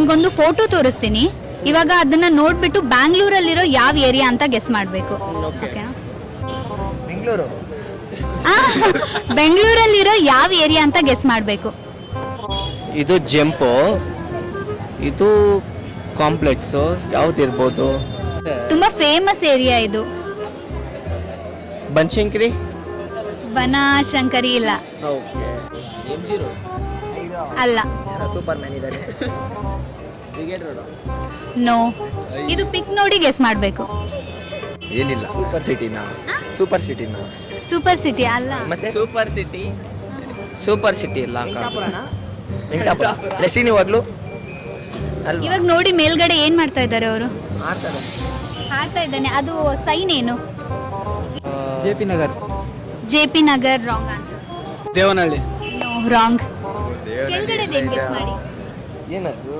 ನಿಮಗೊಂದು ಫೋಟೋ ತೋರಿಸ್ತೀನಿ. ಇವಾಗ ಅದನ್ನ ನೋಡ್ಬಿಟ್ಟು ಬ್ಯಾಂಗ್ಳೂರಲ್ಲಿರೋ ಯಾವ ಏರಿಯಾ ಅಂತ ಗೆಸ್ ಮಾಡಬೇಕು. ಬೆಂಗಳೂರು. ಬೆಂಗಳೂರಲ್ಲಿರೋ ಯಾವ ಏರಿಯಾ ಅಂತ ಗೆಸ್ ಮಾಡಬೇಕು. ಇದು ಜಂಪು, ಇದು ಕಾಂಪ್ಲೆಕ್ಸು, ಯಾವ್ದಿರ್ಬೋದು? ತುಂಬಾ ಫೇಮಸ್ ಏರಿಯಾ ಇದು. ಬನಶಂಕರಿ. ಬನಶಂಕರಿ ಇಲ್ಲ. ಅಲ್ಲ. ಸೂಪರ್ ಮ್ಯಾನ್ ಇದ್ದಾರೆ. ನೋ. ಇದು ಪಿಕ್ ನೋಡಿ ಗೆಸ್ ಮಾಡಬೇಕು. ಏನಿಲ್ಲ. ಸೂಪರ್ ಸಿಟಿನಾ? ಸೂಪರ್ ಸಿಟಿನಾ? ಸೂಪರ್ ಸಿಟಿ ಅಲ್ಲ. ಮತ್ತೆ ಸೂಪರ್ ಸಿಟಿ. ಸೂಪರ್ ಸಿಟಿ ಇಲ್ಲ. ವೆಂಕಟಾಪುರ. ಶ್ರೀನಿವಾಗ್ಲು ಅಲ್ವಾ? ಇವಾಗ ನೋಡಿ ಮೇಲ್ಗಡೆ ಏನ್ ಮಾಡ್ತಾ ಇದ್ದಾರೆ ಅವರು? ಆಡ್ತಾರೆ. ಹಾಡ್ತಾ ಇದ್ದಾನೆ. ಅದು ಸೈನ್ ಏನು? JP. Nagar. JP. Nagar wrong answer. Devanahalli. No wrong. ಕೆಳಗಡೆ ಗೆಸ್ ಮಾಡಿ. ಏನದು?